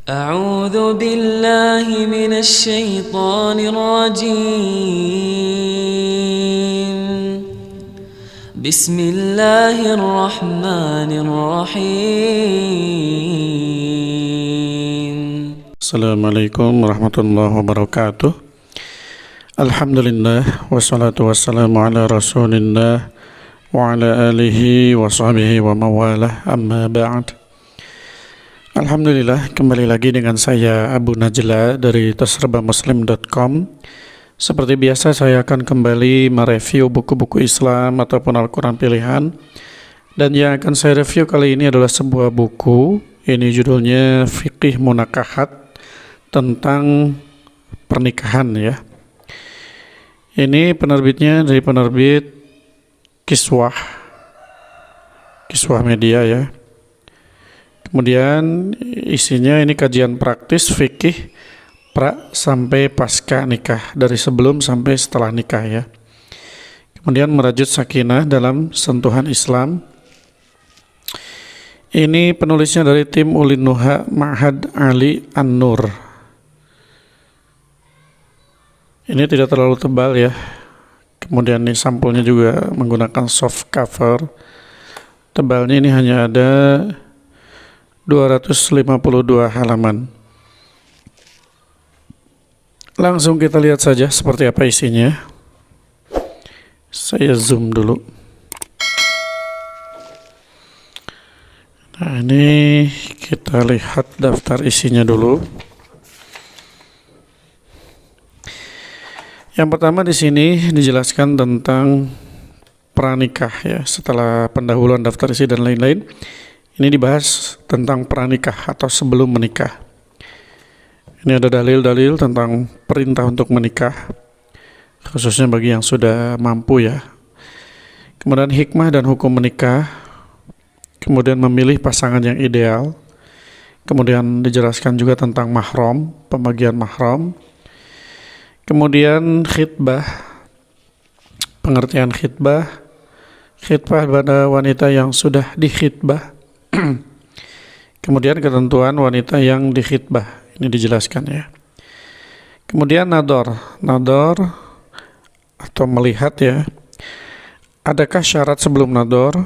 أعوذ بالله من الشيطان الرجيم بسم الله الرحمن الرحيم Assalamualaikum warahmatullahi wabarakatuh. Alhamdulillah wassalatu wassalamu ala rasulillah wa ala alihi wa sahbihi wa mawalah, amma ba'd. Alhamdulillah, kembali lagi dengan saya Abu Najla dari tasrabamuslim.com. Seperti biasa, saya akan kembali mereview buku-buku Islam ataupun Al-Quran pilihan. Dan yang akan saya review kali ini adalah sebuah buku. Ini judulnya Fiqih Munakahat, tentang pernikahan ya. Ini penerbitnya dari penerbit Kiswah Media ya. Kemudian isinya ini kajian praktis fikih pra sampai pasca nikah, dari sebelum sampai setelah nikah ya. Kemudian merajut sakinah dalam sentuhan Islam. Ini penulisnya dari tim Ulin Nuha Ma'had Ali An-Nur. Ini tidak terlalu tebal ya. Kemudian ini sampulnya juga menggunakan soft cover. Tebalnya ini hanya ada 252 halaman. Langsung kita lihat saja seperti apa isinya. Saya zoom dulu. Nah, ini kita lihat daftar isinya dulu. Yang pertama di sini dijelaskan tentang pranikah ya. Setelah pendahuluan daftar isi dan lain-lain, ini dibahas tentang pranikah atau sebelum menikah. Ini ada dalil-dalil tentang perintah untuk menikah, khususnya bagi yang sudah mampu ya. Kemudian hikmah dan hukum menikah. Kemudian memilih pasangan yang ideal. Kemudian dijelaskan juga tentang mahram, pembagian mahram. Kemudian khitbah, pengertian khitbah pada wanita yang sudah dikhitbah. Kemudian ketentuan wanita yang dikhitbah, ini dijelaskan ya. Kemudian nador atau melihat ya. Adakah syarat sebelum nador?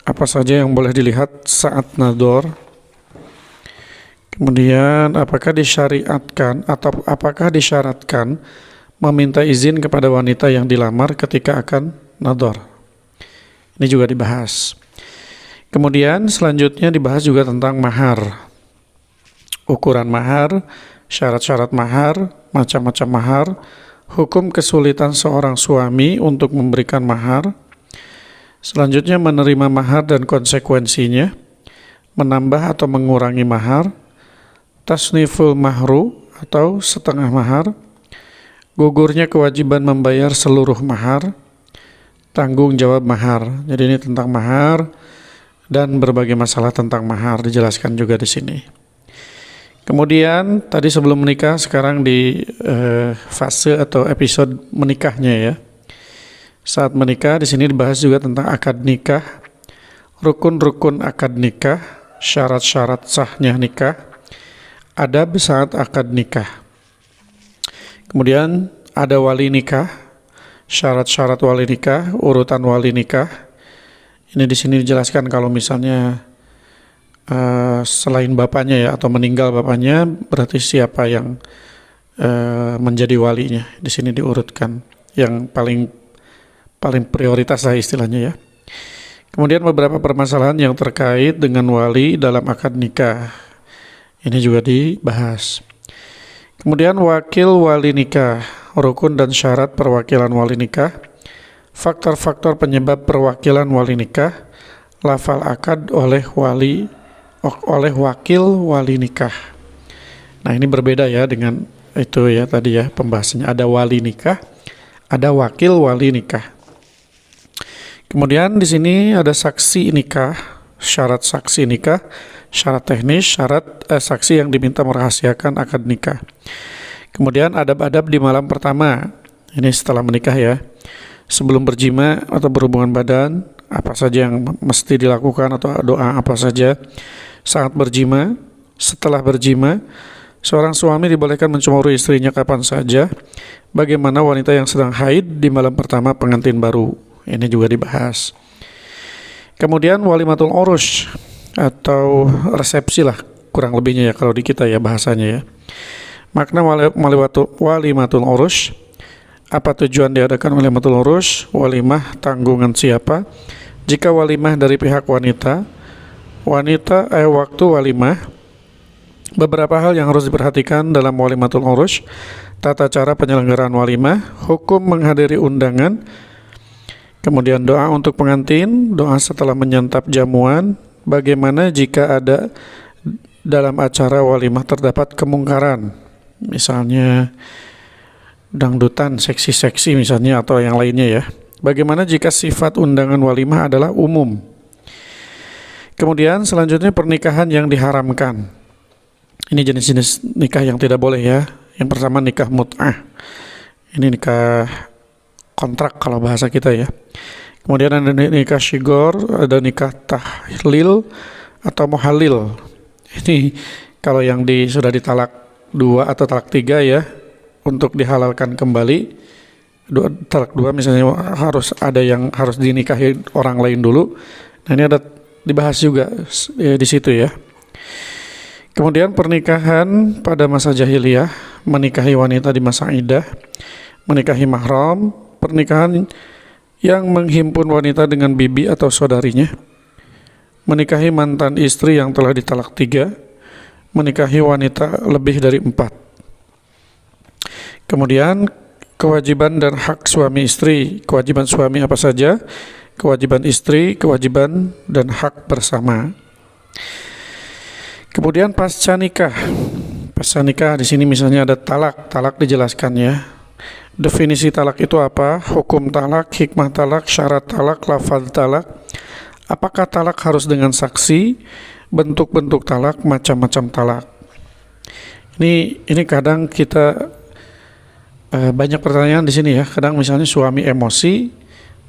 Apa saja yang boleh dilihat saat nador? Kemudian apakah disyariatkan atau apakah disyaratkan meminta izin kepada wanita yang dilamar ketika akan nador? Ini juga dibahas. Kemudian selanjutnya dibahas juga tentang mahar, ukuran mahar, syarat-syarat mahar, macam-macam mahar, hukum kesulitan seorang suami untuk memberikan mahar. Selanjutnya menerima mahar dan konsekuensinya, menambah atau mengurangi mahar, tasniful mahru atau setengah mahar, gugurnya kewajiban membayar seluruh mahar, tanggung jawab mahar. Jadi ini tentang mahar dan berbagai masalah tentang mahar dijelaskan juga di sini. Kemudian tadi sebelum menikah, sekarang di fase atau episode menikahnya ya. Saat menikah di sini dibahas juga tentang akad nikah, rukun-rukun akad nikah, syarat-syarat sahnya nikah, adab saat akad nikah. Kemudian ada wali nikah, syarat-syarat wali nikah, urutan wali nikah. Ini di sini dijelaskan kalau misalnya selain bapaknya ya, atau meninggal bapaknya, berarti siapa yang menjadi walinya. Di sini diurutkan yang paling prioritas lah istilahnya ya. Kemudian beberapa permasalahan yang terkait dengan wali dalam akad nikah. Ini juga dibahas. Kemudian wakil wali nikah, rukun dan syarat perwakilan wali nikah, faktor-faktor penyebab perwakilan wali nikah, lafal akad oleh wakil wali nikah. Nah, ini berbeda ya dengan itu ya tadi ya pembahasannya. Ada wali nikah, ada wakil wali nikah. Kemudian di sini ada saksi nikah, syarat saksi nikah, syarat teknis, syarat saksi yang diminta merahasiakan akad nikah. Kemudian adab-adab di malam pertama. Ini setelah menikah ya. Sebelum berjima atau berhubungan badan, apa saja yang mesti dilakukan atau doa apa saja saat berjima, Setelah berjima, seorang suami dibolehkan mencemurui istrinya kapan saja. Bagaimana wanita yang sedang haid di malam pertama pengantin baru? Ini juga dibahas. Kemudian walimatul urus atau resepsi lah kurang lebihnya ya kalau di kita ya bahasanya ya. Makna walimatul urus, apa tujuan diadakan walimatul urus? Walimah tanggungan siapa? Jika walimah dari pihak wanita, waktu walimah, beberapa hal yang harus diperhatikan dalam walimatul urus: tata cara penyelenggaraan walimah, hukum menghadiri undangan, kemudian doa untuk pengantin, doa setelah menyantap jamuan, bagaimana jika ada dalam acara walimah terdapat kemungkaran, misalnya dangdutan seksi-seksi misalnya atau yang lainnya ya. Bagaimana jika sifat undangan walimah adalah umum? Kemudian selanjutnya pernikahan yang diharamkan. Ini jenis-jenis nikah yang tidak boleh ya. Yang pertama nikah mut'ah. Ini nikah kontrak kalau bahasa kita ya. Kemudian ada nikah syigor, ada nikah tahlil atau muhalil. Ini kalau yang sudah ditalak 2 atau talak 3 ya, untuk dihalalkan kembali. Talak 2 misalnya harus ada yang harus dinikahi orang lain dulu. Nah ini ada dibahas juga di situ ya. Kemudian pernikahan pada masa jahiliyah, menikahi wanita di masa iddah, menikahi mahram, pernikahan yang menghimpun wanita dengan bibi atau saudarinya, menikahi mantan istri yang telah ditalak 3, menikahi wanita lebih dari 4. Kemudian kewajiban dan hak suami istri. Kewajiban suami apa saja? Kewajiban istri, kewajiban dan hak bersama. Kemudian pasca nikah. Pasca nikah di sini misalnya ada talak. Talak dijelaskan ya. Definisi talak itu apa? Hukum talak, hikmah talak, syarat talak, lafaz talak. Apakah talak harus dengan saksi? Bentuk-bentuk talak, macam-macam talak. Ini kadang kita banyak pertanyaan di sini ya. Kadang misalnya suami emosi,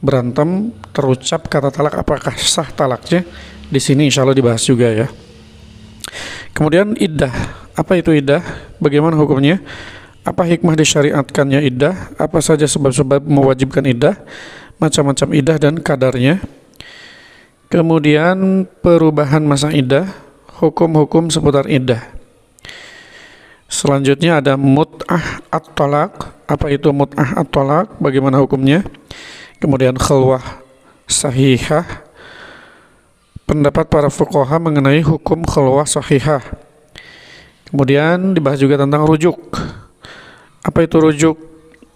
berantem, terucap kata talak, apakah sah talaknya? Di sini insya Allah dibahas juga ya. Kemudian iddah. Apa itu iddah? Bagaimana hukumnya? Apa hikmah disyariatkannya iddah? Apa saja sebab-sebab mewajibkan iddah? Macam-macam iddah dan kadarnya. Kemudian perubahan masa iddah, hukum-hukum seputar iddah. Selanjutnya ada mut'ah at-talaq. Apa itu mut'ah at-talaq? Bagaimana hukumnya? Kemudian khulwah sahihah. Pendapat para fuqaha mengenai hukum khulwah sahihah. Kemudian dibahas juga tentang rujuk. Apa itu rujuk?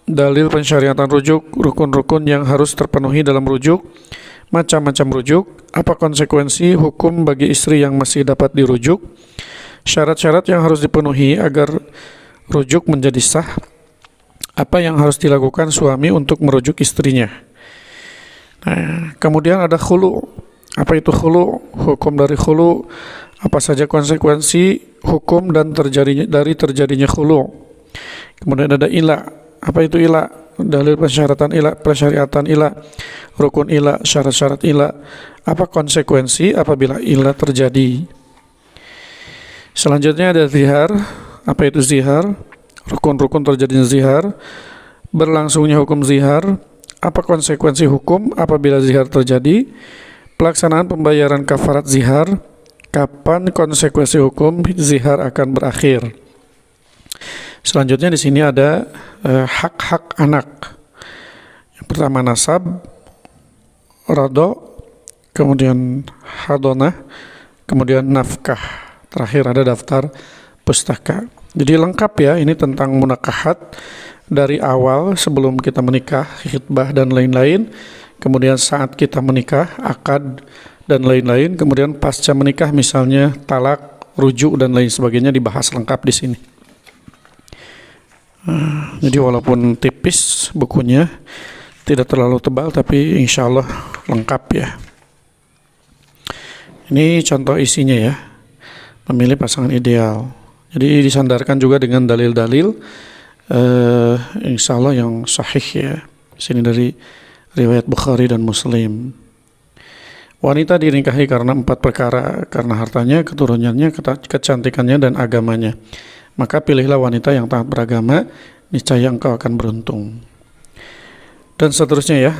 Dalil pensyariatan rujuk, rukun-rukun yang harus terpenuhi dalam rujuk, macam-macam rujuk, apa konsekuensi hukum bagi istri yang masih dapat dirujuk, syarat-syarat yang harus dipenuhi agar rujuk menjadi sah, apa yang harus dilakukan suami untuk merujuk istrinya. Nah, kemudian ada khulu. Apa itu khulu? Hukum dari khulu, apa saja konsekuensi hukum dan terjadinya khulu. Kemudian ada ila. Apa itu ila? Dalil persyaratan ila, persyariatan ila, rukun ila, syarat-syarat ila. Apa konsekuensi apabila ila terjadi? Selanjutnya ada zihar. Apa itu zihar? Rukun-rukun terjadinya zihar, berlangsungnya hukum zihar, apa konsekuensi hukum apabila zihar terjadi, pelaksanaan pembayaran kafarat zihar, kapan konsekuensi hukum zihar akan berakhir. Selanjutnya di sini ada hak-hak anak. Yang pertama nasab, rado, kemudian hadonah, kemudian nafkah. Terakhir ada daftar pustaka. Jadi lengkap ya, ini tentang munakahat dari awal sebelum kita menikah, khitbah dan lain-lain. Kemudian saat kita menikah, akad dan lain-lain. Kemudian pasca menikah misalnya talak, rujuk dan lain sebagainya dibahas lengkap di sini. Jadi walaupun tipis bukunya, tidak terlalu tebal tapi insya Allah lengkap ya. Ini contoh isinya ya, memilih pasangan ideal. Jadi disandarkan juga dengan dalil-dalil insya Allah yang sahih ya. Di sini dari riwayat Bukhari dan Muslim. Wanita dinikahi karena 4 perkara, karena hartanya, keturunannya, kecantikannya, dan agamanya. Maka pilihlah wanita yang taat beragama, niscaya engkau akan beruntung. Dan seterusnya ya.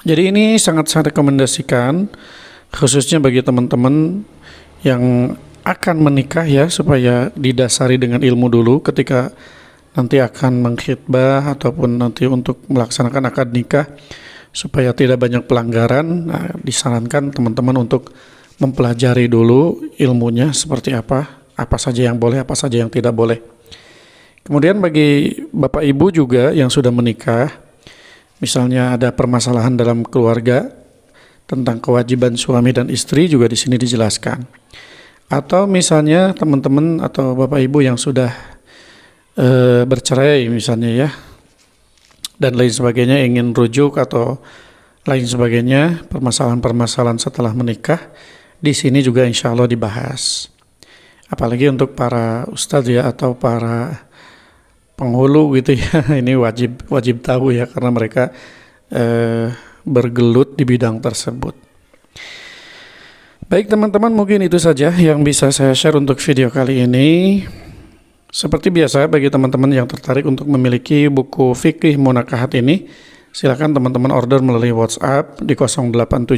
Jadi ini sangat saya rekomendasikan, khususnya bagi teman-teman yang akan menikah ya, supaya didasari dengan ilmu dulu ketika nanti akan mengkhitbah ataupun nanti untuk melaksanakan akad nikah, supaya tidak banyak pelanggaran. Nah, disarankan teman-teman untuk mempelajari dulu ilmunya seperti apa saja yang boleh, apa saja yang tidak boleh. Kemudian bagi Bapak Ibu juga yang sudah menikah, misalnya ada permasalahan dalam keluarga tentang kewajiban suami dan istri, juga di sini dijelaskan. Atau misalnya teman-teman atau Bapak Ibu yang sudah bercerai misalnya ya, dan lain sebagainya, ingin rujuk atau lain sebagainya, permasalahan-permasalahan setelah menikah, di sini juga insya Allah dibahas. Apalagi untuk para ustadz ya, atau para penghulu gitu ya, ini wajib tahu ya, karena mereka bergelut di bidang tersebut. Baik teman-teman, mungkin itu saja yang bisa saya share untuk video kali ini. Seperti biasa, bagi teman-teman yang tertarik untuk memiliki buku Fikih Munakahat ini, silakan teman-teman order melalui WhatsApp di 087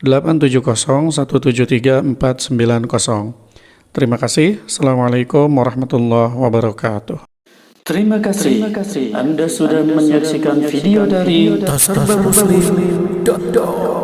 870 173 490. Terima kasih. Assalamualaikum warahmatullahi wabarakatuh. Terima kasih. Anda sudah menyaksikan video dari tasarbahmuslim.com.